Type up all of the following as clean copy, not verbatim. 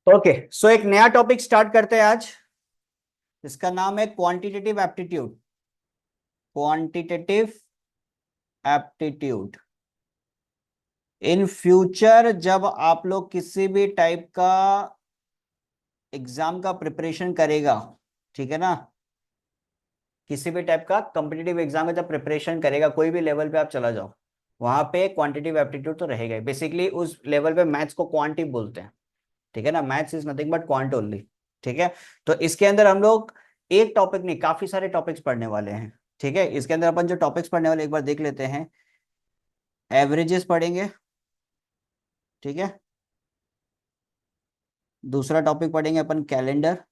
Okay, सो एक नया topic start करते हैं आज। इसका नाम है quantitative aptitude. Quantitative aptitude. In future जब आप लोग किसी भी टाइप का एग्जाम का प्रिपरेशन करेगा, ठीक है ना, किसी भी टाइप का कॉम्पिटिटिव एग्जाम का जब प्रिपरेशन करेगा, कोई भी लेवल पे आप चला जाओ, वहां पे क्वांटिटेटिव एप्टीट्यूड तो रहेगा। बेसिकली उस लेवल पे मैथ्स को क्वांटिव बोलते हैं, ठीक है ना। Maths is nothing but quant only, ठीक है। तो इसके अंदर हम लोग एक टॉपिक नहीं, काफी सारे टॉपिक्स पढ़ने वाले हैं, ठीक है। इसके अंदर अपन जो टॉपिक्स पढ़ने वाले एक बार देख लेते हैं। एवरेजेस पढ़ेंगे, ठीक है। दूसरा टॉपिक पढ़ेंगे अपन कैलेंडर।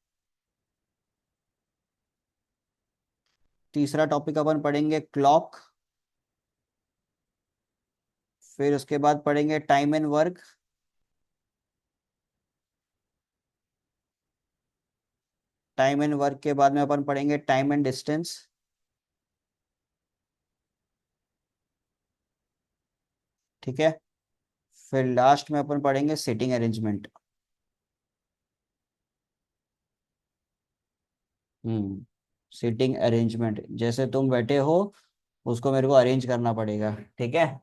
तीसरा टॉपिक अपन पढ़ेंगे क्लॉक। फिर उसके बाद पढ़ेंगे time and work. Time and work के बाद में अपन पढ़ेंगे टाइम एंड डिस्टेंस, ठीक है। फिर लास्ट में अपन पढ़ेंगे सीटिंग अरेंजमेंट। सीटिंग अरेंजमेंट, जैसे तुम बैठे हो उसको मेरे को अरेंज करना पड़ेगा, ठीक है।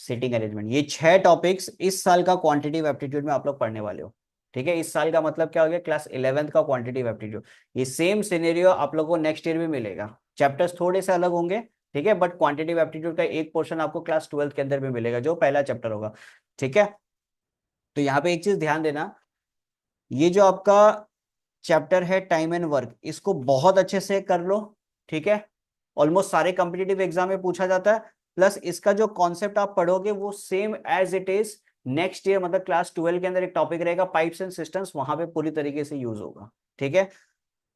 सीटिंग अरेंजमेंट, ये 6 टॉपिक्स इस साल का क्वांटिटेटिव एप्टीट्यूड में आप लोग पढ़ने वाले हो, ठीक है। इस साल का मतलब क्या हो गया, क्लास 11th का क्वांटिटेटिव एप्टीट्यूड। ये सेम सिनेरियो आप लोगों को नेक्स्ट ईयर भी मिलेगा। चैप्टर्स थोड़े से अलग होंगे, ठीक है, बट क्वांटिटेटिव एप्टीट्यूड का एक पोर्शन आपको क्लास 12th के अंदर भी मिलेगा, जो पहला चैप्टर होगा, ठीक है। तो यहाँ पे एक चीज ध्यान देना, ये जो आपका चैप्टर है टाइम एंड वर्क, इसको बहुत अच्छे से कर लो, ठीक है। ऑलमोस्ट सारे कॉम्पिटिटिव एग्जाम में पूछा जाता है। प्लस इसका जो कॉन्सेप्ट आप पढ़ोगे वो same as it is next year, मतलब क्लास 12 के अंदर एक टॉपिक रहेगा पाइप्स एंड सिस्टम्स, वहां पे पूरी तरीके से यूज होगा, ठीक है।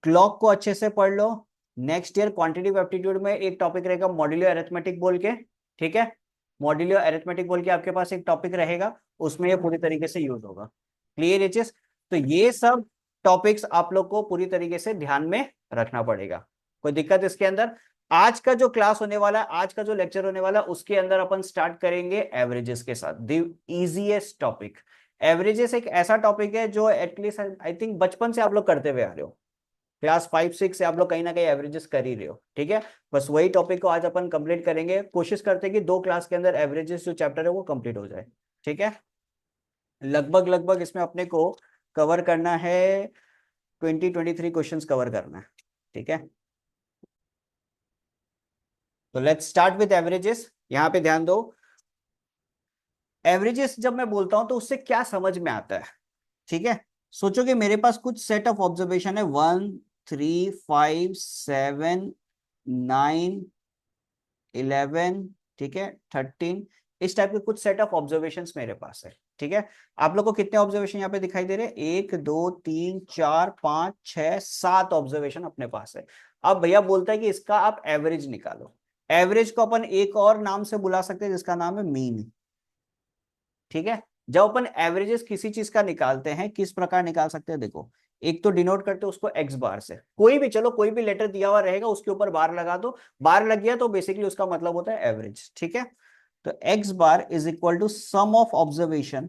क्लॉक को अच्छे से पढ़ लो। नेक्स्ट ईयर क्वांटिटेटिव एप्टीट्यूड में एक टॉपिक रहेगा मॉड्यूलर अरिथमेटिक बोल के, ठीक है। मॉड्यूलर अरिथमेटिक बोल के आपके पास एक टॉपिक रहेगा, उसमें ये पूरी तरीके से यूज होगा। Clear aches? तो ये सब टॉपिक्स आप लोग को पूरी तरीके से ध्यान में रखना पड़ेगा। कोई दिक्कत इसके अंदर? आज का जो क्लास होने वाला है, आज का जो लेक्चर होने वाला है, उसके अंदर अपन स्टार्ट करेंगे एवरेजेस के साथ, द इजीएस्ट टॉपिक। एवरेजेस एक ऐसा टॉपिक है जो एटलीस्ट आई थिंक बचपन से आप लोग करते हुए आ रहे हो। क्लास 5 6 से आप लोग कहीं ना कहीं एवरेजेस कर ही रहे हो, ठीक है। बस वही टॉपिक को आज अपन कंप्लीट करेंगे। कोशिश करते हैं कि 2 क्लास के अंदर एवरेजेस जो चैप्टर है वो कंप्लीट हो जाए, ठीक है। लगभग लगभग इसमें अपने को कवर करना है 23 क्वेश्चंस कवर करना है, ठीक है। तो लेट्स स्टार्ट विद एवरेजेस। यहां पे ध्यान दो, एवरेजेस जब मैं बोलता हूं तो उससे क्या समझ में आता है, ठीक है। सोचो कि मेरे पास कुछ सेट ऑफ ऑब्जर्वेशन है, 1 3 5 7 9 11, ठीक है, 13, इस टाइप के कुछ सेट ऑफ ऑब्जर्वेशंस मेरे पास है, ठीक है। आप लोग को कितने ऑब्जर्वेशन यहाँ पे दिखाई दे रहे हैं? 1 2 3 4 5 6 7 ऑब्जर्वेशन अपने पास है। अब भैया बोलता है कि इसका आप एवरेज निकालो। एवरेज को अपन एक और नाम से बुला सकते हैं जिसका नाम है मीन, ठीक है। जब अपन एवरेजेस किसी चीज का निकालते हैं, किस प्रकार निकाल सकते हैं देखो। एक तो डिनोट करते हैं उसको एक्स बार से, कोई भी, चलो कोई भी लेटर दिया हुआ रहेगा उसके ऊपर बार लगा दो, बार लग गया तो बेसिकली उसका मतलब होता है एवरेज, ठीक है। तो x bar is equal to sum of observation,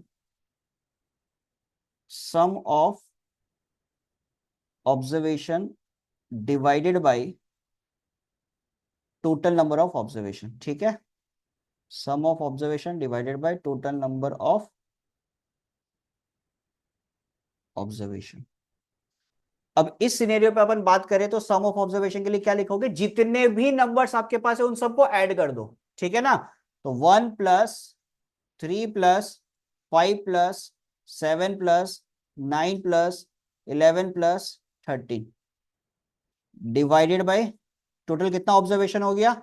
sum of observation divided by total number of observation, ठीक है। Sum of observation divided by total number of observation. अब इस सिनेरियो पे अपन बात करें तो सम ऑफ ऑब्जर्वेशन के लिए क्या लिखोगे? जितने भी नंबर्स आपके पास है उन सबको ऐड कर दो, ठीक है ना। तो 1 + 3 + 5 + 7 + 9 + 11 + 13 डिवाइडेड बाय टोटल कितना ऑब्जर्वेशन हो गया?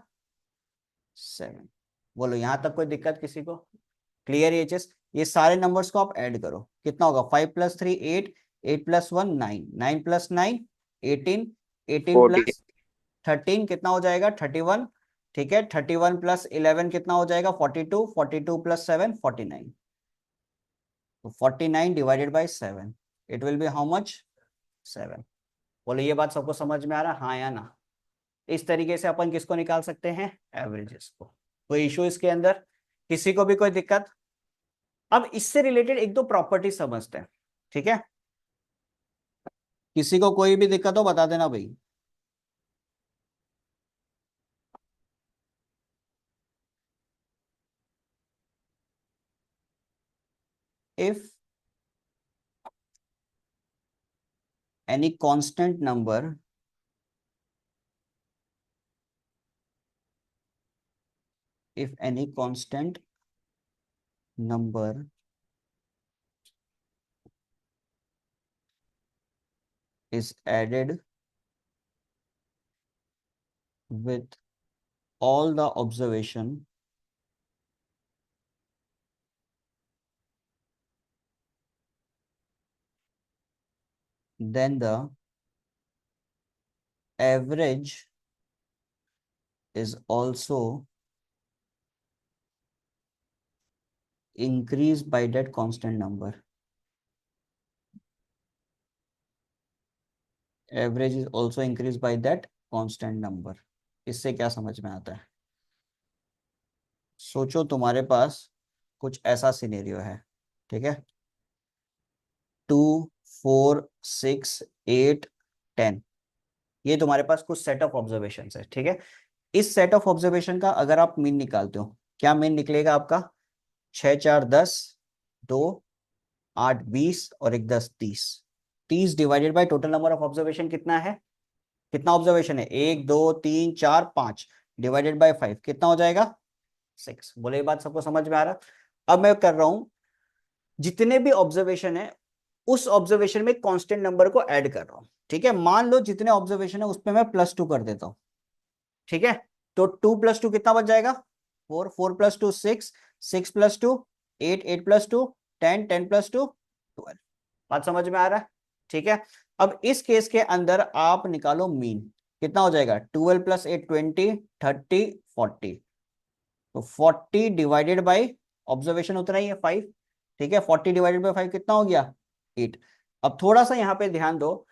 7। बोलो यहां तक कोई दिक्कत किसी को? Clear HS? ये सारे नंबर्स को आप ऐड करो, कितना होगा? 5 + 3 8, 8 + 1 9, 9 + 9 18, 18 14। + 13 कितना हो जाएगा? 31, ठीक है। 31 + 11 कितना हो जाएगा? 42, 42 + 7 49। तो 49 divided by 7, it will be how much? 7। बोलो ये बात सबको समझ में आ रहा है, हाँ या ना? इस तरीके से अपन किसको निकाल सकते हैं, एवरेजेस को। कोई इशू इसके अंदर, किसी को भी कोई दिक्कत? अब इससे रिलेटेड एक दो प्रॉपर्टी समझते हैं, ठीक है? किसी को कोई भी दिक्कत हो बता देना भाई। If any constant number, if any constant number is added with all the observation, then the average is also increased by that constant number. Average is also increased by that constant number. इससे क्या समझ में आता है? सोचो तुम्हारे पास कुछ ऐसा सिनेरियो है, ठीक है? 2, 4, 6, 8, 10, ये तुम्हारे पास कुछ सेट ऑफ ऑब्जर्वेशन है, ठीक है? इस सेट ऑफ ऑब्जर्वेशन का अगर आप मीन निकालते हो, क्या मीन निकलेगा आपका? 6, 4, 10, 2, 8, 20 और एक 10, 30। 30 divided by total number of observation कितना है? कितना ऑब्जर्वेशन है? 1, 2, 3, 4, 5 डिवाइडेड बाय 5 कितना हो जाएगा? 6। बोले ये बात सबको समझ में आ रहा? अब मैं कर रहा हूं, जितने भी ऑब्जर्वेशन है उस ऑब्जर्वेशन में कांस्टेंट नंबर को ऐड कर रहा हूं, ठीक है? मान लो जितने ऑब्जर्वेशन है उस पर मैं +2 कर देता हूं, ठीक है? तो 2 + 2 कितना बच जाएगा? 4, 4 + 2 6, 6 + 2 8, 8 + 2 10, 10 + 2 12। बात समझ में आ रहा है? ठीक है। अब इस केस के अंदर आप निकालो मीन, कितना हो जाएगा? 12 + 8 20, 30 40। तो 40 डिवाइडेड बाई ऑब्जर्वेशन उतना ही है 5, ठीक है? 40 डिवाइडेड बाई 5 कितना हो गया? 8। अब थोड़ा सा यहां पे ध्यान दो,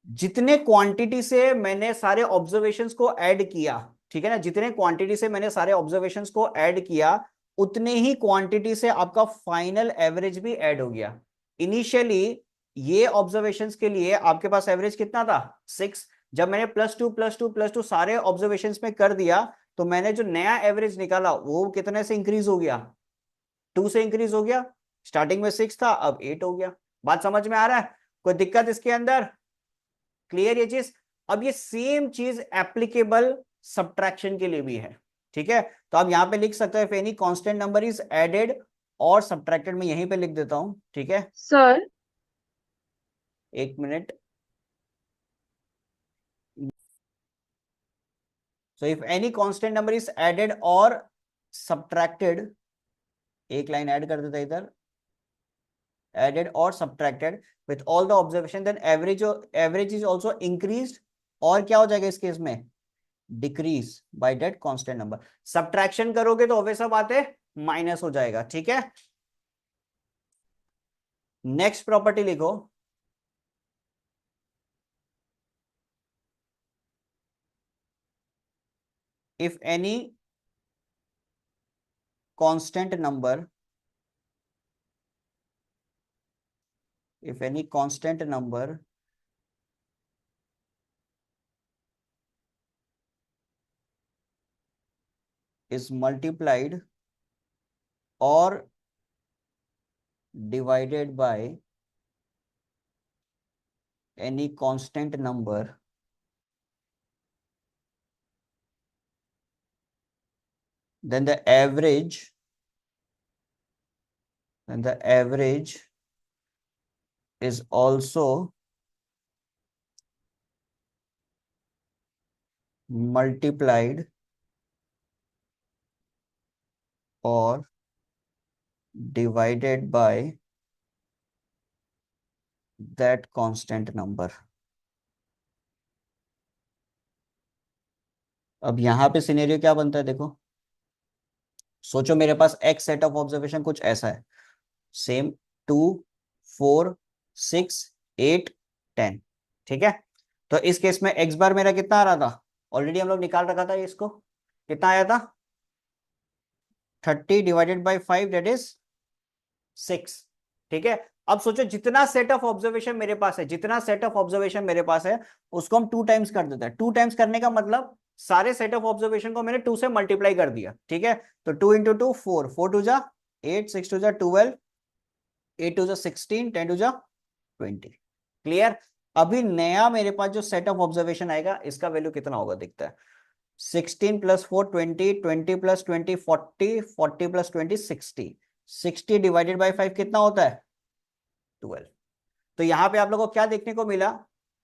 जितने क्वांटिटी से मैंने सारे ऑब्जर्वेशंस को ऐड किया, ठीक है ना, जितने क्वांटिटी से मैंने सारे ऑब्जर्वेशंस को ऐड किया उतने ही क्वांटिटी से आपका फाइनल एवरेज भी ऐड हो गया। इनिशियली ये ऑब्जर्वेशंस के लिए आपके पास एवरेज कितना था? 6। जब मैंने +2 + 2 + 2 सारे ऑब्जर्वेशंस में कर दिया तो मैंने जो नया एवरेज निकाला वो कितने से इंक्रीज हो गया? 2 से इंक्रीज हो गया। स्टार्टिंग में 6 था, अब 8 हो गया। बात समझ में आ रहा है? कोई दिक्कत इसके अंदर? क्लियर ये चीज? अब ये सेम चीज एप्लीकेबल सब्ट्रैक्शन के लिए भी है, ठीक है? तो आप यहां पे लिख सकते हो if any constant number is added और सब्ट्रैक्टेड, मैं यहीं पे लिख देता हूं, ठीक है? सर। एक minute. So if any constant number is added और सब्ट्रैक्टेड, एक लाइन ऐड कर देता इधर, added or subtracted with all the observation, then average is also increased, और क्या हो जाएगा इस केस में? Decrease by that constant number. Subtraction करोगे तो ऑब्वियस बात है माइनस हो जाएगा, ठीक है? नेक्स्ट प्रॉपर्टी लिखो, if any constant number, if any constant number is multiplied or divided by any constant number, then the average is also multiplied or divided by that constant number। अब यहां पे scenario क्या बनता है देखो, सोचो मेरे पास एक्स सेट ऑफ ऑब्जर्वेशन कुछ ऐसा है, सेम 2, 4, 6, 8, 10, ठीक है? तो इस केस में एक्स बार मेरा कितना आ रहा था, ऑलरेडी हम लोग निकाल रखा था इसको, कितना आया था 30 डिवाइडेड बाई 5 दैट इज 6। ठीक है, अब सोचो जितना सेट ऑफ ऑब्जर्वेशन मेरे पास है, जितना सेट ऑफ ऑब्जर्वेशन मेरे पास है उसको हम 2 टाइम्स कर देते हैं। 2 टाइम्स करने का मतलब सारे सेट ऑफ ऑब्जर्वेशन को मैंने 2 से मल्टीप्लाई कर दिया। ठीक है, तो 2 इंटू 2 4, 4 टू जा 8, 6 टू जा 12, 8 टू जा 16, 10 टू जा 20। क्लियर। अभी नया मेरे पास जो सेट ऑफ ऑब्जर्वेशन आएगा इसका वैल्यू कितना होगा दिखता है, 16 plus 4 20, 20 plus 20 40, 40 plus 20 60, 60 divided by 5 कितना होता है 12। तो यहां पे आप लोगों को क्या देखने को मिला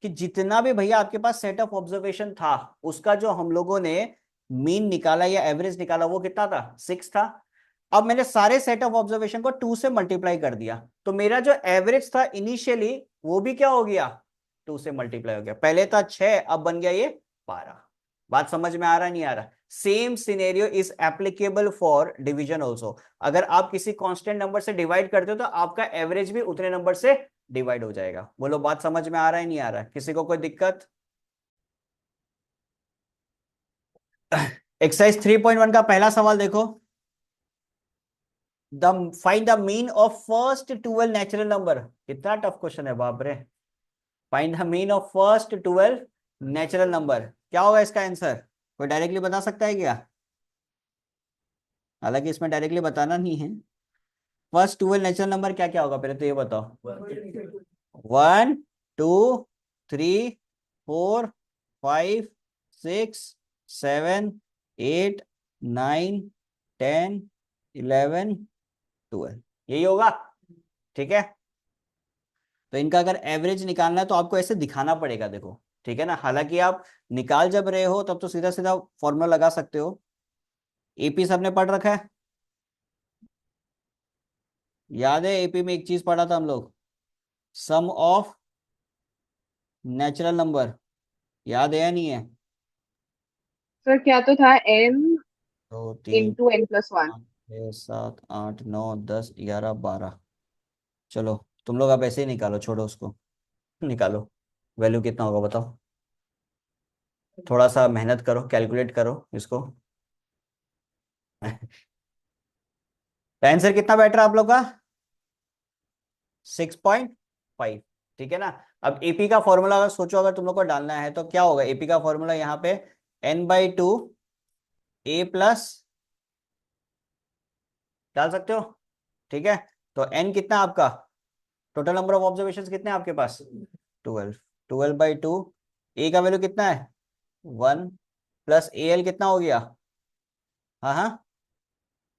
कि जितना भी भैया आपके पास सेट ऑफ ऑब्जर्वेशन था उसका जो हम लोगों ने मीन निकाला या एवरेज निकाला वो कितना था 6 था। अब मैंने सारे सेट ऑफ ऑब्जर्वेशन को 2 से मल्टीप्लाई कर दिया, तो मेरा जो एवरेज था इनिशियली वो भी क्या हो गया 2 से मल्टीप्लाई हो गया। पहले था 6, अब बन गया ये 12। बात समझ में आ रहा नहीं आ रहा। Same scenario is applicable for division also. अगर आप किसी कांस्टेंट नंबर से डिवाइड करते हो तो आपका एवरेज भी उतने नंबर से डिवाइड हो जाएगा। बोलो बात समझ में आ रहा है नहीं आ रहा है, किसी को कोई दिक्कत? एक्सरसाइज 3.1 का पहला सवाल देखो, the find the mean of first 12 natural number. कितना टफ क्वेश्चन है बाप रे। Find the mean of first 12 natural number, क्या होगा इसका आंसर, कोई डायरेक्टली बता सकता है क्या? हालांकि इसमें डायरेक्टली बताना नहीं है। फर्स्ट 12 नेचुरल नंबर क्या क्या होगा पहले तो ये बताओ। 1 2 3 4 5 6 7 8 9 10 11 12, यही होगा। ठीक है, तो इनका अगर एवरेज निकालना है तो आपको ऐसे दिखाना पड़ेगा देखो। ठीक है ना, हालांकि आप निकाल जब रहे हो तब तो सीधा सीधा फॉर्मूला लगा सकते हो। एपी सबने पढ़ रखा है, याद है एपी में एक चीज पढ़ा था हम लोग, सम ऑफ नेचुरल नंबर, याद है या नहीं है? सर क्या तो था n 2 3 इंटू n+1। 5 6 7 8 9 10 11 12। चलो तुम लोग आप ऐसे ही निकालो, छोड़ो उसको, निकालो वैल्यू कितना होगा बताओ। थोड़ा सा मेहनत करो, कैलकुलेट करो इसको। आंसर कितना बैठ रहा है आप लोग का 6.5। ठीक है ना। अब एपी का फॉर्मूला अगर सोचो, अगर तुम लोग को डालना है तो क्या होगा एपी का फॉर्मूला यहाँ पे n/2 a प्लस, डाल सकते हो। ठीक है, तो n कितना आपका, टोटल नंबर ऑफ ऑब्जर्वेशन कितने हैं आपके पास 12, 12/2, ए का वैल्यू कितना है 1 प्लस ए एल कितना हो गया, हाँ हाँ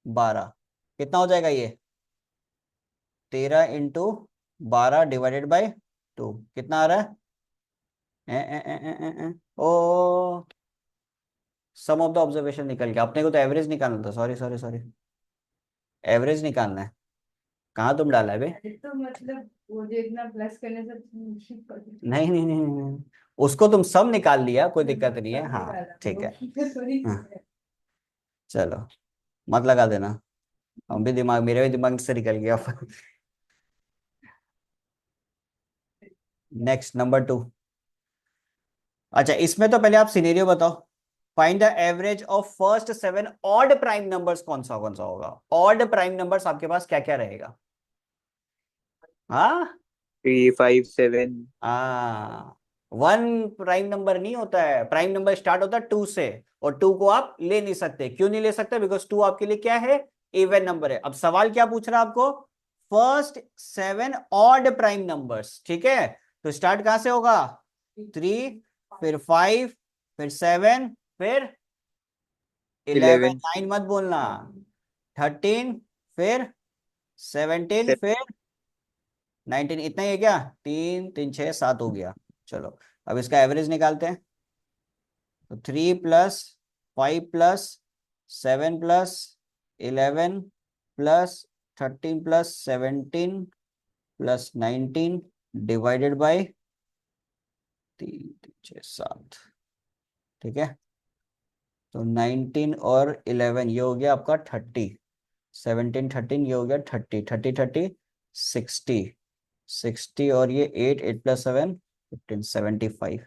12, कितना हो जाएगा ये 13 इंटू 12 डिवाइडेड बाई 2, कितना आ रहा है ओ, सम ऑफ द ऑब्जर्वेशन निकल गया। अपने को तो एवरेज निकालना था, सॉरी सॉरी सॉरी, एवरेज निकालना है। कहाँ तुम डाला है बे? तो मतलब वो देखना प्लस करने से नहीं नहीं नहीं, नहीं। उसको तुम सब निकाल लिया, कोई दिक्कत नहीं है, हाँ ठीक है। हाँ, चलो मत लगा देना, हम भी दिमाग, मेरे भी दिमाग से निकल गया। Next number 2। अच्छा इसमें तो पहले आप सिनेरियो बताओ। Find the average of first 7 odd prime numbers, कौन सा होगा ऑड प्राइम नंबर्स आपके पास क्या क्या रहेगा? हाँ 3 5 7। हाँ, 1 प्राइम नंबर नहीं होता है, प्राइम नंबर स्टार्ट होता है 2 से, और 2 को आप ले नहीं सकते। क्यों नहीं ले सकते? बिकॉज 2 आपके लिए क्या है इवन नंबर है। अब सवाल क्या पूछ रहा है आपको, फर्स्ट 7 ऑड प्राइम नंबर्स। ठीक है, तो स्टार्ट कहां से होगा 3, फिर 5, फिर 7, फिर 11, 11 9 मत बोलना, 13, फिर 17, फिर 19, इतना ही है क्या, 3 3 6 7 हो गया। चलो अब इसका एवरेज निकालते हैं। तो 3 plus 5 plus 7 plus 11 plus 13 plus 17 plus 19 divided by 3 3 6 7। ठीक है, तो 19 और 11 ये हो गया आपका 30, 17 13 ये हो गया 30, 30 30 60, 60 और ये 8 8 प्लस 7 15 75।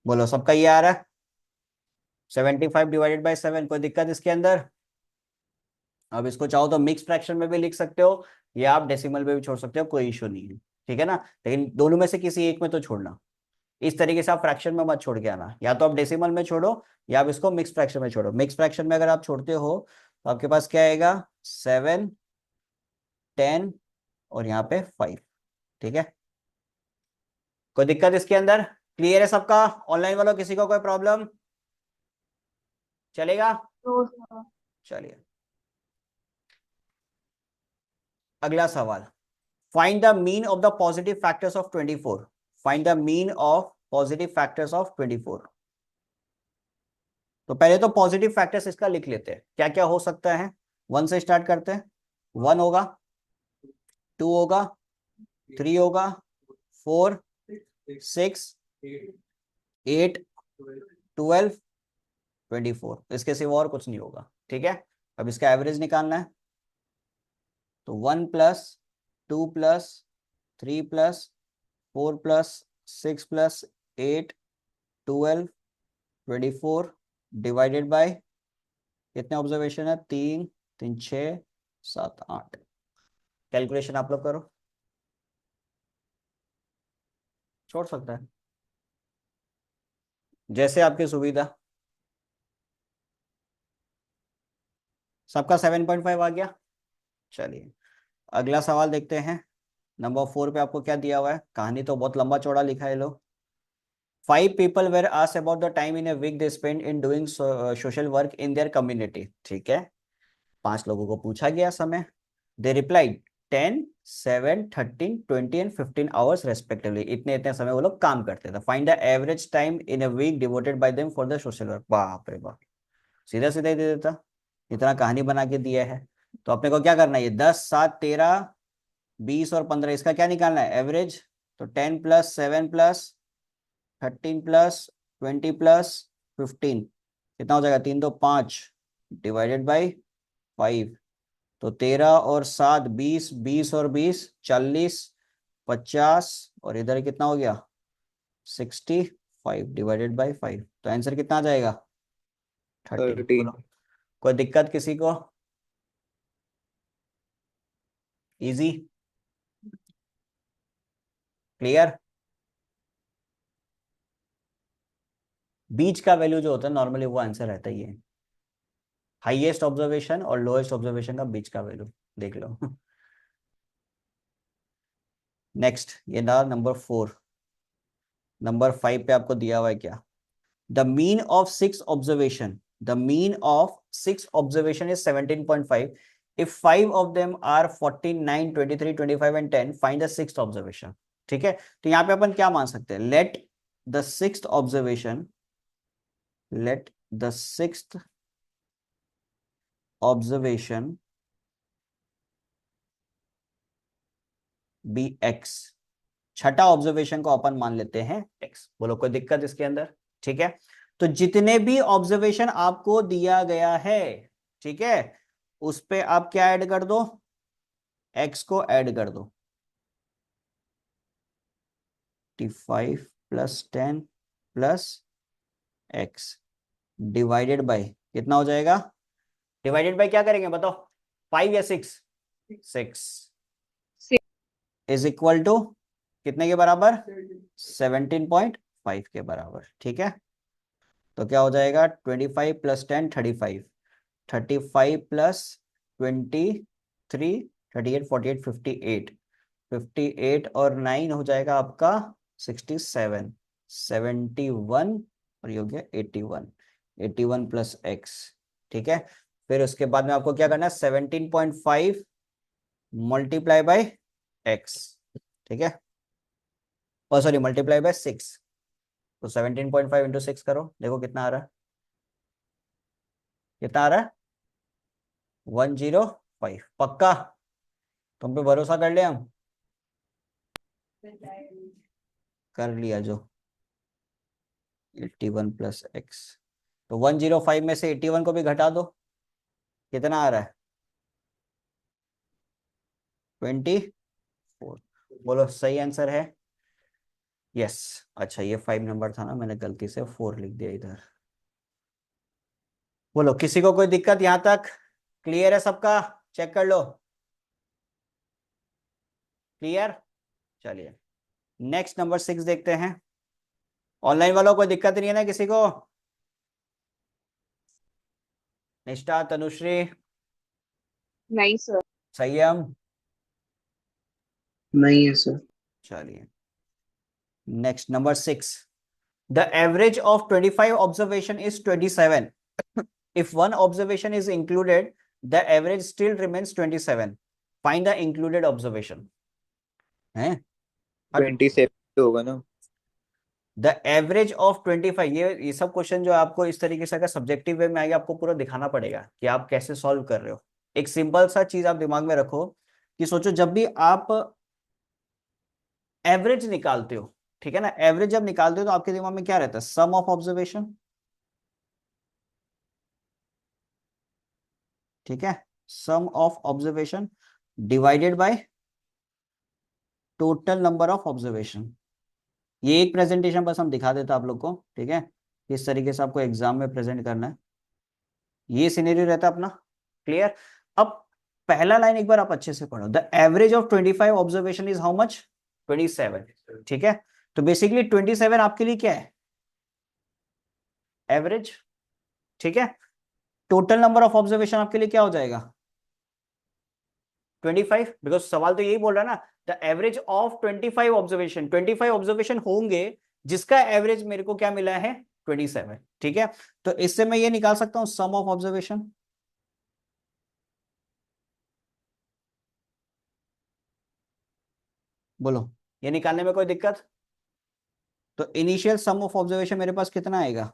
बोलो सबका ये आ रहा है? 75/7, कोई दिक्कत इसके अंदर? अब इसको चाहो तो मिक्स फ्रैक्शन में भी लिख सकते हो, या आप डेसिमल में भी छोड़ सकते हो, कोई इशू नहीं है, ठीक है ना। लेकिन दोनों में से किसी एक में तो छोड़ना। इस तरीके से आप फ्रैक्शन में मत छोड़ के आना, या तो आप डेसिमल में छोड़ो या आप इसको मिक्स फ्रैक्शन में छोड़ो। मिक्स फ्रैक्शन में अगर आप छोड़ते हो तो आपके पास क्या आएगा? 7, 10 और यहाँ पे 5, ठीक है। कोई दिक्कत इसके अंदर? क्लियर है सबका? ऑनलाइन वालों किसी को कोई प्रॉब्लम? चलेगा? तो सर चलिए अगला सवाल। Find the mean of the positive factors of 24। Find the mean of positive factors of 24। तो पहले तो पॉजिटिव फैक्टर्स इसका लिख लेते हैं, क्या क्या हो सकता है। 1 से स्टार्ट करते हैं। 1 होगा, 2 होगा, 3 होगा, 4, 6, 8, 12, 24। इसके सिवा और कुछ नहीं होगा, ठीक है। अब इसका एवरेज निकालना है। तो 1 plus 2 plus 3 plus 4 plus 6 plus 8, 12, 24 divided by कितने ऑब्जर्वेशन है? 3, 3, 6, 7, 8। कैलकुलेशन आप लोग करो। छोड़ सकता है जैसे आपकी सुविधा। सबका 7.5 आ गया। चलिए अगला सवाल देखते हैं। नंबर 4 पे आपको क्या दिया हुआ है? कहानी तो बहुत लंबा चौड़ा लिखा है लोग। 5 people were asked about the time in a week they spent in doing social work in their community, ठीक है। 5 लोगों को पूछा गया समय। They replied 10, 7, 13, 20 and 15 hours respectively. इतने इतने समय वो लोग काम करते थे। Find the average time in a week devoted by them for the social work. बाप रे बाप, सीधा सीधा ही दे देता, इतना कहानी बना के दिया है। तो अपने को क्या करना है? ये 10, 7, 13, 20 और 15, इसका क्या निकालना है? एवरेज। तो 10 प्लस 7 प्लस 13 प्लस 20 प्लस 15 कितना हो जाएगा? 3 तो 5 डिवाइडेड बाई 5। तो 13 और 7 20, 20 और 20 40, 50 और इधर कितना हो गया? 65 डिवाइडेड बाई 5। तो आंसर कितना आ जाएगा? 13। 13। बोलो कोई दिक्कत किसी को? इजी? क्लियर? बीच का वैल्यू जो होता है नॉर्मली वो आंसर रहता ही है। हाईएस्ट ऑब्जर्वेशन और लोएस्ट ऑब्जर्वेशन का बीच का वैल्यू देख लो। नेक्स्ट ये ना नंबर 4। नंबर 5 पे आपको दिया हुआ है क्या? The mean of 6 observation, the mean of 6 observation is 17.5। If 5 of them are 49, 23, 25 and 10, find the sixth observation. ठीक है, तो यहाँ पे अपन क्या मान सकते हैं? Let the sixth observation, let the sixth observation be X. छठा ऑब्जर्वेशन को अपन मान लेते हैं एक्स। बोलो कोई दिक्कत इसके अंदर? ठीक है, तो जितने भी ऑब्जर्वेशन आपको दिया गया है, ठीक है, उस पे आप क्या ऐड कर दो? एक्स को ऐड कर दो। 5 plus 10 plus x divided by कितना हो जाएगा? डिवाइडेड बाई क्या करेंगे बताओ? 5 या 6? 6 इज इक्वल टू कितने के बराबर? 17.5 के बराबर, ठीक है। तो क्या हो जाएगा? 25 प्लस 10 35, 35 प्लस 23 38 48 58, 58 और 9 हो जाएगा आपका 67, 71 और ये हो गया 81, 81 प्लस एक्स, ठीक है। फिर उसके बाद में आपको क्या करना है? 17.5 मल्टीप्लाई बाय एक्स, ठीक है, और सॉरी मल्टीप्लाई बाय 6। तो 17.5 इंटू 6 करो, देखो कितना आ रहा है? कितना आ रहा है? 105। पक्का? तुम पे भरोसा कर ले हम? कर लिया जो। 81 प्लस एक्स। तो 105 में से 81 को भी घटा दो, कितना आ रहा है? 24। बोलो सही आंसर है? यस। अच्छा ये 5 नंबर था ना, मैंने गलती से 4 लिख दिया इधर। बोलो, किसी को कोई दिक्कत यहां तक? क्लियर है सबका? चेक कर लो। क्लियर? चलिए नेक्स्ट नंबर 6 देखते हैं। ऑनलाइन वालों को कोई दिक्कत नहीं है ना किसी को? निष्ठा, तनुश्री, नहीं सर। संयम। नहीं है सर। चलिए next number 6। The average of 25 observation is 27. If one observation is included, the average still remains 27. Find the included observation. है? 27 होगा ना? द एवरेज ऑफ 25, ये सब क्वेश्चन जो आपको इस तरीके से अगर सब्जेक्टिव वे में आएगा, आपको पूरा दिखाना पड़ेगा कि आप कैसे सॉल्व कर रहे हो। एक सिंपल सा चीज आप दिमाग में रखो कि सोचो जब भी आप एवरेज निकालते हो, ठीक है ना, एवरेज जब निकालते हो तो आपके दिमाग में क्या रहता है? सम ऑफ ऑब्जर्वेशन, ठीक है, sum of observation divided by total number of observation. ये एक प्रेजेंटेशन बस हम दिखा देते आप लोग को, ठीक है, किस तरीके से आपको एग्जाम में प्रेजेंट करना है। ये सिनेरियो रहता है अपना। क्लियर? अब पहला लाइन एक बार आप अच्छे से पढ़ो। The average of 25 observation is how much? 27। ठीक है, तो बेसिकली 27 आपके लिए क्या है? एवरेज। ठीक है, टोटल नंबर ऑफ ऑब्जर्वेशन आपके लिए क्या हो जाएगा? 25, बिकॉज सवाल तो यही बोल रहा है ना, the average of 25 observation. 25 observation होंगे जिसका एवरेज मेरे को क्या मिला है? 27। ठीक है, तो इससे मैं ये निकाल सकता हूं सम ऑफ ऑब्जर्वेशन। बोलो, ये निकालने में कोई दिक्कत? तो इनिशियल सम ऑफ ऑब्जर्वेशन मेरे पास कितना आएगा?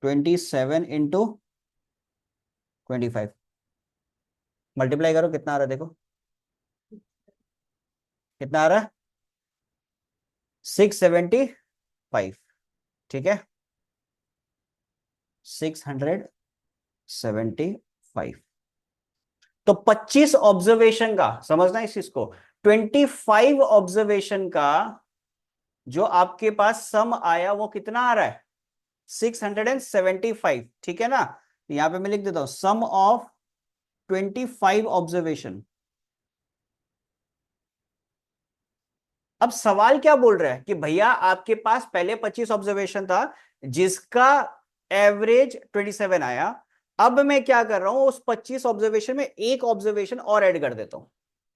27 इंटू 25, मल्टीप्लाई करो कितना आ रहा है देखो, कितना आ रहा है? 675। ठीक है, 675। तो 25 ऑब्जर्वेशन का, समझना इस चीज को, 25 ऑब्जर्वेशन का जो आपके पास सम आया वो कितना आ रहा है? 675। ठीक है ना, यहां पे मैं लिख देता हूं सम ऑफ 25 ऑब्जर्वेशन। अब सवाल क्या बोल रहा है कि भैया आपके पास पहले 25 ऑब्जर्वेशन था जिसका एवरेज 27 आया, अब मैं क्या कर रहा हूं, उस 25 ऑब्जर्वेशन में एक ऑब्जर्वेशन और ऐड कर देता हूं।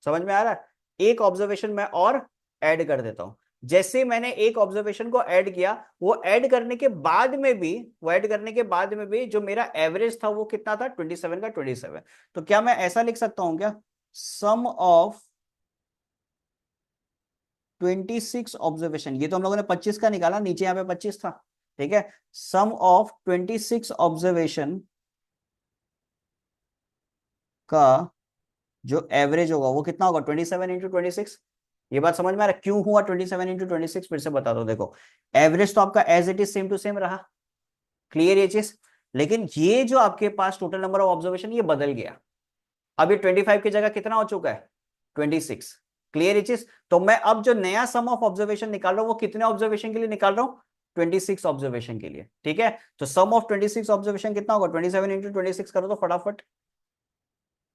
समझ में आ रहा है? एक ऑब्जर्वेशन मैं और ऐड कर देता हूं। जैसे मैंने एक ऑब्जर्वेशन को ऐड किया, वो ऐड करने के बाद में भी, जो मेरा एवरेज था वो कितना था? 27 का 27। तो क्या मैं ऐसा लिख सकता हूं क्या? सम ऑफ 26 ऑब्जर्वेशन, ये तो हम लोगों ने 25 का निकाला, नीचे यहां पे 25 था। ठीक है, सम ऑफ 26 ऑब्जर्वेशन का जो एवरेज होगा वो कितना होगा? 27 इंटू 26। ये बात समझ में आ रहा है क्यों हुआ 27 इंटू 26? फिर से बता दो, देखो एवरेज तो आपका as it is same to same रहा। क्लियर ये चीज? लेकिन ये जो आपके पास टोटल नंबर ऑफ ऑब्जर्वेशन ये बदल गया। अब ये 25 की जगह कितना हो चुका है? 26। क्लियर ये चीज? तो मैं अब जो नया सम ऑफ ऑब्जर्वेशन निकाल रहा हूं वो कितने ऑब्जर्वेशन के लिए निकाल रहा हूं? 26 ऑब्जर्वेशन के लिए। ठीक है, तो सम ऑफ 26 ऑब्जर्वेशन कितना होगा? 27 इंटू 26 करो तो फटाफट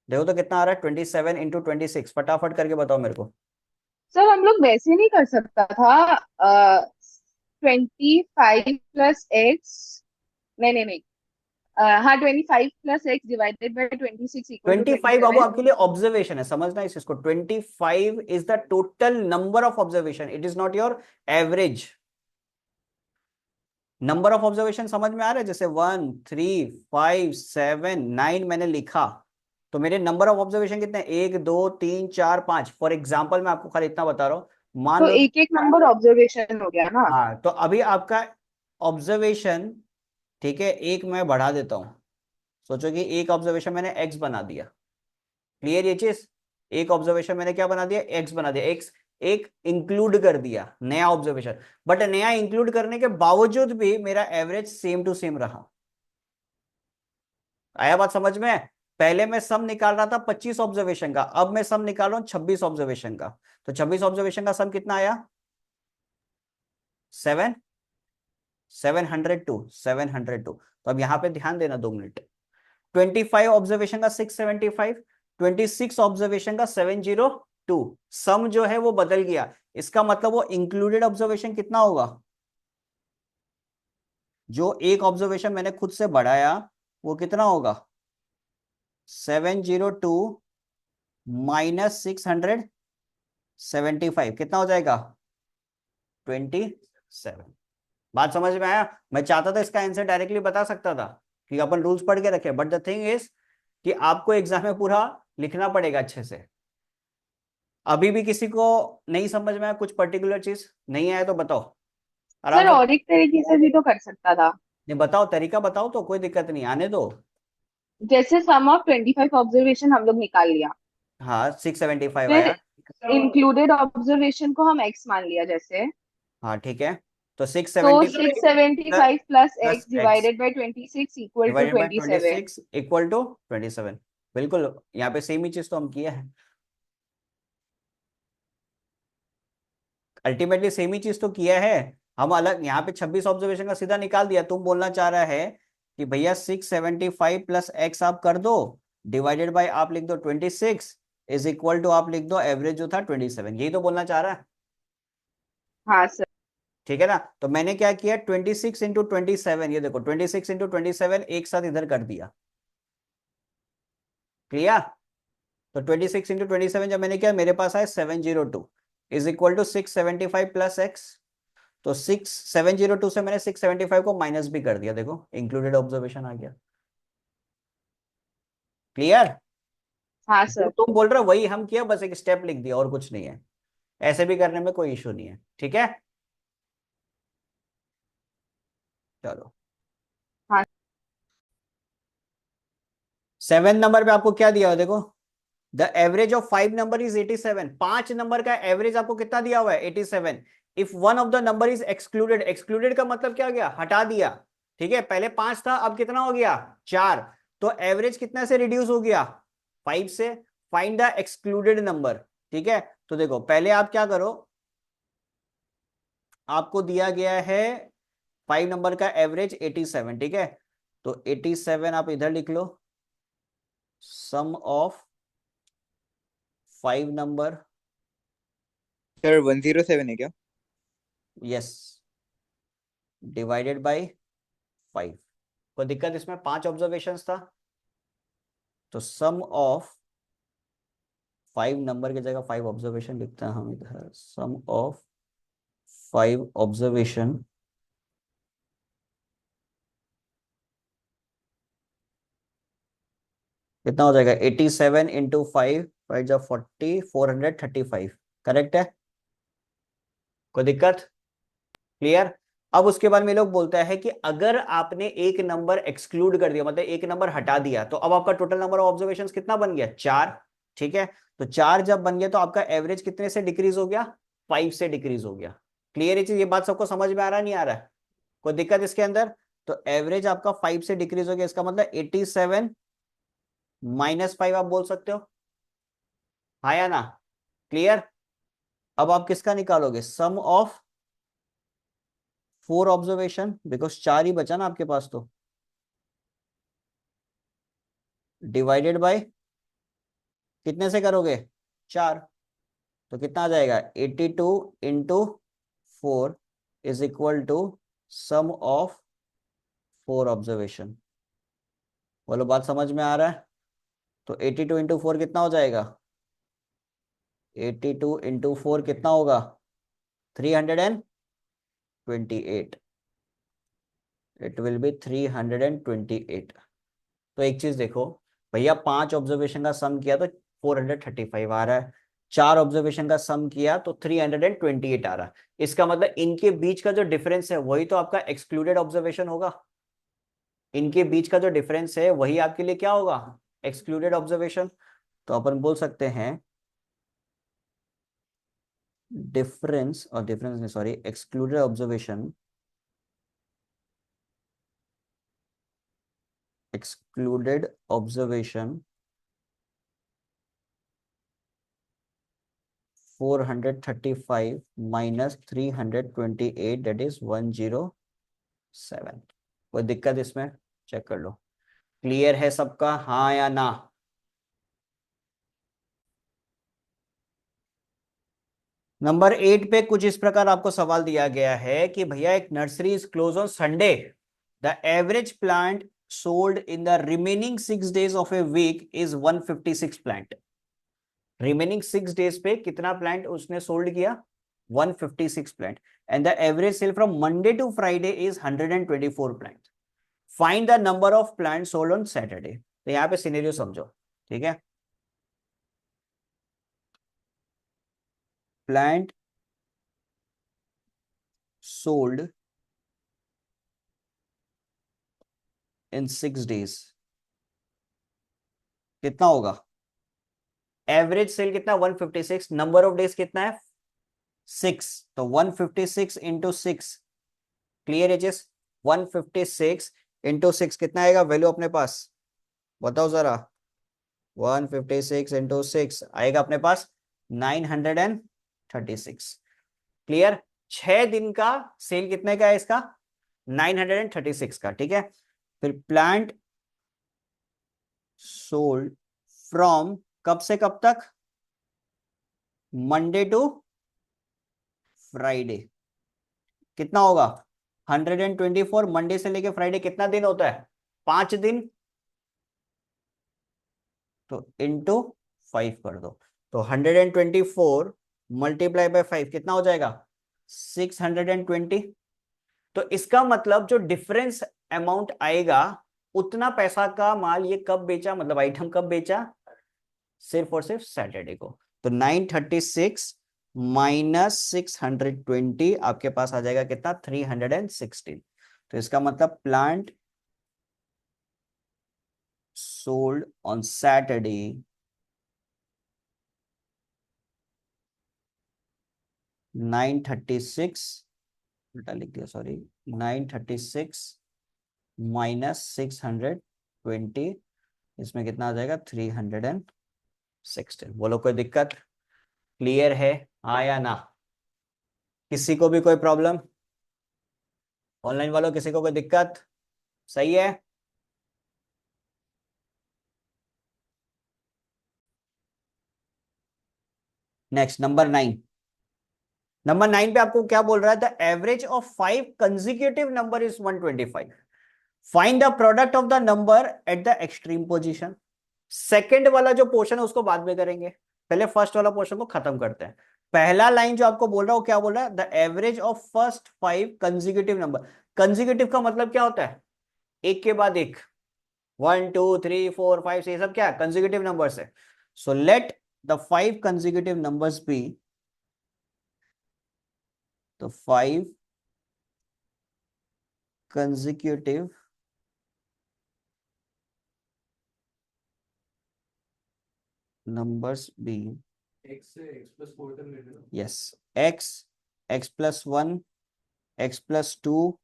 देखो तो कितना आ रहा है? 27 इंटू 26, फटाफट करके बताओ मेरे को। सर हम लोग वैसे नहीं कर सकता था? 25 प्लस एक्स। नहीं नहीं नहीं। हाँ, 25 plus x divided by 26 equal to 25 बाबू 27। आपके लिए ऑब्जर्वेशन है, समझना इस चीज को। 25 is the total number of observation, it is not your average. Number of observation समझ में आ रहा है? जैसे 1 3 5 7 9 मैंने लिखा, तो मेरे नंबर ऑफ ऑब्जर्वेशन कितने? 1 2 3 4 5। फॉर एग्जाम्पल मैं आपको खाली इतना बता रहा हूं, मान तो लो। एक एक नंबर ऑब्जर्वेशन हो गया ना? हाँ, तो अभी आपका ऑब्जर्वेशन, ठीक है, एक मैं बढ़ा देता हूं। सोचो कि एक ऑब्जर्वेशन मैंने एक्स बना दिया। क्लियर ये चीज? एक ऑब्जर्वेशन मैंने क्या बना दिया? एक्स बना दिया। एक्स एक इंक्लूड कर दिया नया ऑब्जर्वेशन, बट नया इंक्लूड करने के बावजूद भी मेरा एवरेज सेम टू सेम रहा। आया बात समझ में? पहले मैं सम निकाल रहा था 25 ऑब्जर्वेशन का, अब मैं सम निकाल रहा हूं 26 ऑब्जर्वेशन का। तो 26 ऑब्जर्वेशन का सम कितना आया? 702। तो अब यहां पे ध्यान देना 2 मिनट। 25 ऑब्जर्वेशन का 675, 26 ऑब्जर्वेशन का 702। सम जो है वो बदल गया, इसका मतलब वो इंक्लूडेड ऑब्जर्वेशन कितना होगा? जो एक ऑब्जर्वेशन मैंने खुद से बढ़ाया वो कितना होगा? 702 माइनस 675 कितना हो जाएगा? 27। बात समझ में आया? मैं चाहता था इसका आंसर डायरेक्टली बता सकता था कि अपन रूल्स पढ़ के रखे, बट द थिंग इज कि आपको एग्जाम में पूरा लिखना पड़ेगा अच्छे से। अभी भी किसी को नहीं समझ में आया, कुछ पर्टिकुलर चीज नहीं आया तो बताओ आराम सर से। और एक तरीके से भी तो कर सकता था। नहीं बताओ, तरीका बताओ तो कोई दिक्कत नहीं, आने दो। जैसे सम ऑफ 25 ऑब्जर्वेशन हम लोग निकाल लिया, हाँ 675 फिर आया। इंक्लूडेड ऑब्जर्वेशन को हम एक्स मान लिया जैसे, हाँ ठीक है, तो तो 675 675 plus plus x x divided by 26 equal to divided by 27। 26 equal to 27। बिल्कुल, यहाँ पे सेम ही चीज तो हम किया है, अल्टीमेटली सेम ही चीज तो किया है। हम अलग यहाँ पे 26 ऑब्जर्वेशन का सीधा निकाल दिया, तुम बोलना चाह रहा है कि भैया 675 प्लस एक्स आप कर दो, डिवाइडेड बाय आप लिख दो 26 इज इक्वल टू आप लिख दो एवरेज जो था 27, यही तो बोलना चाह रहा है। हाँ सर। ठीक है ना? तो मैंने क्या किया, 26 इंटू 27, ये देखो 26 इंटू 27 एक साथ इधर कर दिया। क्लियर? तो 26 इंटू 27 जब मैंने किया मेरे पास आया 702 is equal to 675 plus x. तो 6702 से मैंने 675 को माइनस भी कर दिया, देखो इंक्लूडेड ऑब्जर्वेशन आ गया। क्लियर? हाँ जो सर। तुम बोल रहे हो वही हम किया, बस एक स्टेप लिख दिया और कुछ नहीं है, ऐसे भी करने में कोई इशू नहीं है। ठीक है, चलो। हाँ 7 नंबर पे आपको क्या दिया हो देखो, the average of 5 number is 87। 5 number का एवरेज आपको कितना दिया हुआ है? 87। If one of the number is excluded, excluded का मतलब क्या हो गया? हटा दिया। ठीक है, पहले 5 था, अब कितना हो गया? 4। तो एवरेज कितना से रिड्यूस हो गया? 5 से। Find the excluded number. ठीक है, तो देखो पहले आप क्या करो, आपको दिया गया है 5 नंबर का एवरेज 87। ठीक है, तो 87 आप इधर लिख लो, सम ऑफ 5 नंबर। सर 107 है क्या? Yes, divided by 5। कोई दिक्कत इसमें? 5 ऑब्जर्वेशंस था, तो सम ऑफ 5 नंबर की जगह 5 ऑब्जर्वेशन लिखते हैं हम इधर, सम ऑफ 5 ऑब्जर्वेशन कितना हो जाएगा? 87 इंटू 5, 5 जा 40, 435। करेक्ट है? कोई दिक्कत? क्लियर? अब उसके बाद में लोग बोलता है कि अगर आपने एक नंबर एक्सक्लूड कर दिया, मतलब एक नंबर हटा दिया, तो अब आपका टोटल नंबर ऑफ ऑब्जर्वेशंस कितना बन गया? 4। ठीक है, तो 4 जब बन गया तो आपका एवरेज कितने से डिक्रीज हो गया? 5 से डिक्रीज हो गया। क्लियर है चीज? ये बात सबको समझ में आ रहा नहीं आ रहा है? कोई दिक्कत इसके अंदर? तो एवरेज आपका 5 से डिक्रीज हो गया, इसका मतलब 87 माइनस 5 आप बोल सकते हो, हाँ या ना? क्लियर? अब आप किसका निकालोगे? सम ऑफ 4 ऑब्जर्वेशन, बिकॉज 4 ही बचा ना आपके पास, तो डिवाइडेड बाय कितने से करोगे? 4। तो कितना आ जाएगा? 82 into 4 is equal to sum of 4 observation. बोलो बात समझ में आ रहा है? तो 82 इंटू 4 कितना हो जाएगा? 82 इंटू 4 कितना होगा? 328। It will be 328। तो एक चीज देखो भैया, 5 ऑब्जर्वेशन का सम किया तो 435 आ रहा है, 4 ऑब्जर्वेशन का सम किया तो 328 आ रहा है। इसका मतलब इनके बीच का जो डिफरेंस है वही तो आपका एक्सक्लूडेड ऑब्जर्वेशन होगा। इनके बीच का जो डिफरेंस है वही आपके लिए क्या होगा? Excluded observation. तो अपन बोल सकते हैं डिफरेंस, और डिफरेंस नहीं sorry, excluded observation, excluded observation 435 minus 328 that is 107। कोई दिक्कत इसमें? चेक कर लो। क्लियर है सबका, हाँ या ना? नंबर 8 पे कुछ इस प्रकार आपको सवाल दिया गया है कि भैया एक nursery is close on Sunday, the average plant sold in the remaining 6 days of a week is 156 plant. Remaining 6 days पे कितना प्लांट उसने सोल्ड किया? 156 plant. And the average sale from Monday to Friday is 124 plant. Find the number of plant sold on Saturday. तो यहाँ पे scenario समझो, ठीक है? प्लांट सोल्ड इन 6 days कितना होगा? एवरेज सेल कितना? 156। नंबर ऑफ डेज कितना है? 6। तो 156 इंटू 6। क्लियर है जिस? 156 इंटू 6 कितना आएगा वैल्यू अपने पास? बताओ जरा। 156 इंटू 6 आएगा अपने पास 936। क्लियर? 6 दिन का सेल कितने का है इसका? 936 का, ठीक है? फिर प्लांट सोल्ड फ्रॉम कब से कब तक? मंडे टू फ्राइडे कितना होगा? 124। मंडे से लेके फ्राइडे कितना दिन होता है? 5 दिन। तो इंटू 5 कर दो। तो 124 मल्टीप्लाई बाय 5 कितना हो जाएगा? 620। तो इसका मतलब जो डिफरेंस अमाउंट आएगा उतना पैसा का माल ये कब बेचा, मतलब आइटम कब बेचा? सिर्फ और सिर्फ सैटरडे को। तो 936 माइनस 620 आपके पास आ जाएगा कितना? 316। तो इसका मतलब प्लांट सोल्ड ऑन सैटरडे 936, उल्टा लिख दिया सॉरी, 936 माइनस 620, इसमें कितना आ जाएगा? 316। बोलो कोई दिक्कत? क्लियर है, हाँ या ना? किसी को भी कोई प्रॉब्लम? ऑनलाइन वालों किसी को कोई दिक्कत? सही है? Next number 9। नंबर 9 पे आपको क्या बोल रहा है? The average of 5 consecutive number is 125। Find the product of the number at the extreme position. Second वाला जो पोर्शन है उसको बाद में करेंगे, पहले फर्स्ट वाला पोर्शन को खत्म करते हैं। पहला लाइन जो आपको बोल रहा है वो क्या बोल रहा है? The average of first 5 consecutive number. Consecutive का मतलब क्या होता है? एक के बाद एक। 1 2 3 4 5 6 सब क्या है? कंसेक्यूटिव नंबर्स है। So let the 5 consecutive numbers be, तो 5 consecutive numbers being x से x plus 4 तक ले लो। yes x, x plus 1, x plus 2,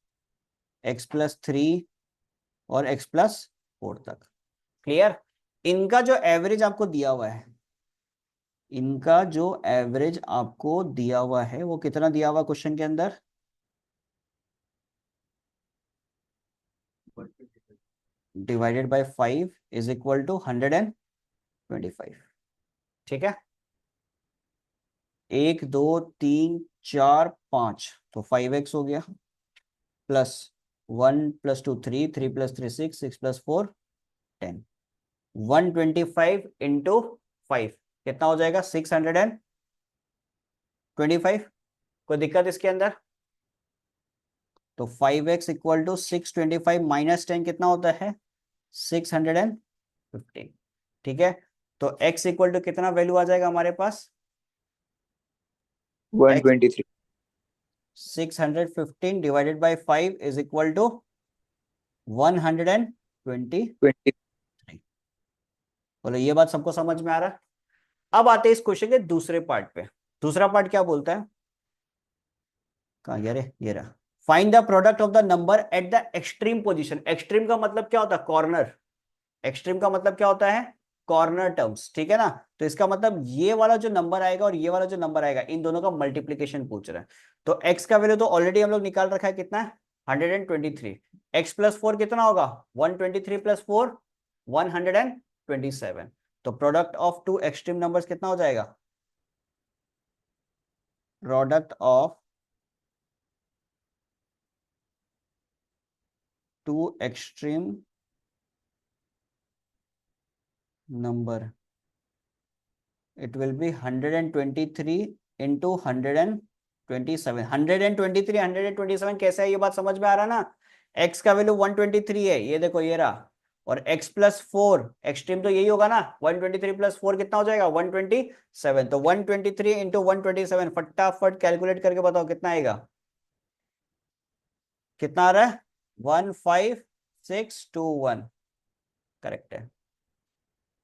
x plus 3 और x plus 4 तक। क्लियर? इनका जो एवरेज आपको दिया हुआ है, इनका जो एवरेज आपको दिया हुआ है वो कितना दिया हुआ क्वेश्चन के अंदर? Divided by 5 is equal to 125। ठीक है? 1 2 3 4 5, तो 5x हो गया, प्लस 1 + 2 3, 3 + 3 6, 6 + 4 10। 125 इंटू 5 कितना हो जाएगा? 625। कोई दिक्कत इसके अंदर? तो 5x इक्वल टू 625 माइनस 10 कितना होता है? 615। ठीक है? तो x इक्वल टू कितना वैल्यू आ जाएगा हमारे पास? 123। 615 divided by 5 is equal to 120। 20। बोलो ये बात सबको समझ में आ रहा है? अब आते हैं इस क्वेश्चन के दूसरे पार्ट पे। दूसरा पार्ट क्या बोलता है? कहाँ गया रे? ये रहा। Find the product of the number at the extreme position. Extreme का मतलब क्या होता है? कॉर्नर। एक्सट्रीम का मतलब क्या होता है? कॉर्नर टर्म्स, ठीक है ना। तो इसका मतलब ये वाला जो नंबर आएगा और ये वाला जो नंबर आएगा, इन दोनों का मल्टीप्लीकेशन पूछ रहा है। तो x का वैल्यू तो ऑलरेडी हम लोग निकाल रखा है, कितना है 123। x प्लस 4 कितना होगा 123 प्लस 4 127। तो product of two extreme numbers कितना हो जाएगा, product of two extreme number, it will be 123 into 127। 123 127 कैसे है, ये बात समझ में आ रहा ना। x का वैल्यू 123 है, ये देखो ये रहा, और x प्लस 4 एक्सट्रीम तो यही होगा ना, 123 प्लस 4 कितना हो जाएगा 127। तो 123 इंटू 127 फटाफट कैलकुलेट करके बताओ कितना आएगा, कितना आ रहा है 15621। करेक्ट है।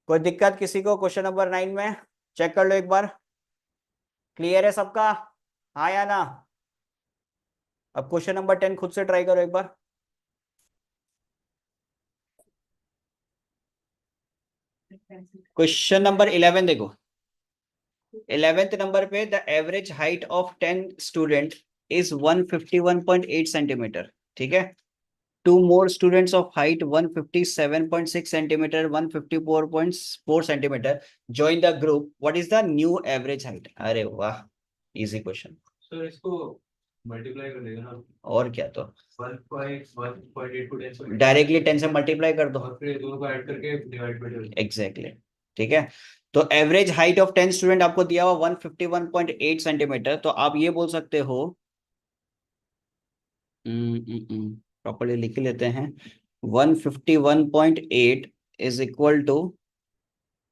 कोई दिक्कत किसी को क्वेश्चन नंबर 9 में, चेक कर लो एक बार, क्लियर है सबका, हाँ या ना। अब क्वेश्चन नंबर 10 खुद से ट्राई करो एक बार। क्वेश्चन नंबर 11 देखो, 11th नंबर पे the average height of 10 student is 151.8 centimetre, ठीक है। Two more students of height 157.6 centimeter, 154.4 centimeter join the group. What is the new average height? अरे वाह, easy question. सर इसको multiply कर देगा ना, और क्या, तो 1.8 को 10 से डायरेक्टली 10 से मल्टीप्लाई कर दो, और फिर ये दोनों को ऐड करके डिवाइड कर दो। एग्जैक्टली ठीक है। तो एवरेज हाइट ऑफ 10 स्टूडेंट आपको दिया हुआ 151.8 सेंटीमीटर। तो आप ये बोल सकते हो, प्रॉपर्ली लिख लेते हैं, 151.8 is equal to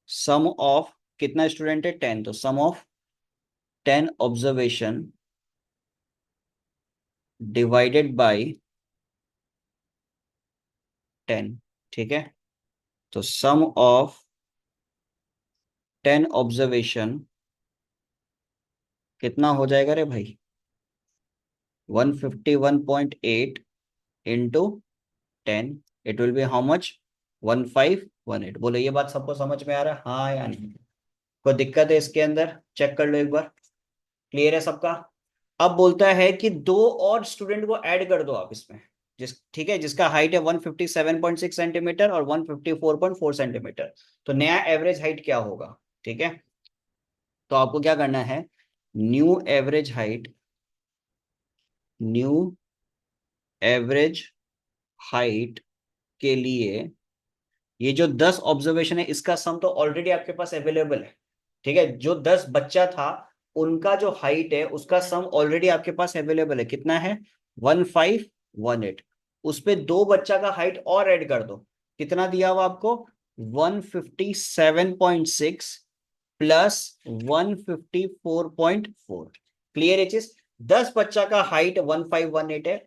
sum of कितना स्टूडेंट है 10, तो sum of 10 observation divided by 10, ठीक है। तो सम ऑफ 10 ऑब्जर्वेशन कितना हो जाएगा रे भाई, 151.8 into 10, it will be how much 1518। बोलो ये बात सबको समझ में आ रहा है, हाँ या नहीं। कोई दिक्कत है इसके अंदर, चेक कर लो एक बार, क्लियर है सबका। अब बोलता है कि दो और स्टूडेंट को ऐड कर दो आप इसमें, ठीक है, जिसका हाइट है 157.6 सेंटीमीटर और 154.4 सेंटीमीटर। तो नया एवरेज हाइट क्या होगा, ठीक है। तो आपको क्या करना है, new average height, new average height के लिए ये जो 10 ऑब्जर्वेशन है इसका सम तो ऑलरेडी आपके पास अवेलेबल है, ठीक है। जो 10 बच्चा था उनका जो हाइट है उसका सम ऑलरेडी आपके पास अवेलेबल है, कितना है 1518। उस पे दो बच्चा का हाइट और ऐड कर दो, कितना दिया हुआ आपको 157.6 प्लस 154.4। क्लियर है चीज। 10 बच्चा का हाइट 1518 है,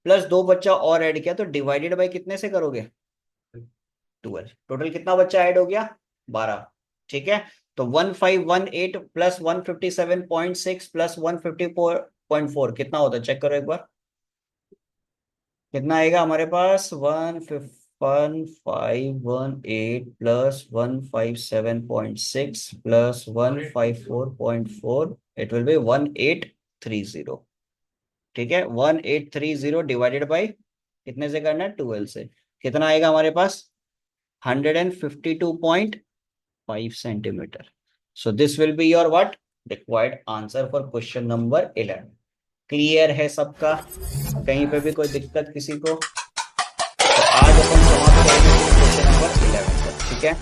प्लस दो बच्चा और ऐड किया, तो डिवाइडेड बाय कितने से करोगे 12। टोटल कितना बच्चा ऐड हो गया 12, ठीक है। तो 1518 प्लस 157.6 प्लस 154.4 कितना होता है, चेक करो एक बार, कितना आएगा हमारे पास 1518 plus 157.6 plus 154.4, it will be 1830, ठीक है। 1830 डिवाइडेड बाय कितने से करना है 12 से, कितना आएगा हमारे पास 152.5 centimetre. So this will be your what required answer for question number 11। Clear है सबका, कहीं पे भी कोई दिक्कत किसी को? तो आज अपन समाप्त करेंगे क्वेश्चन नंबर 11 तक, ठीक है।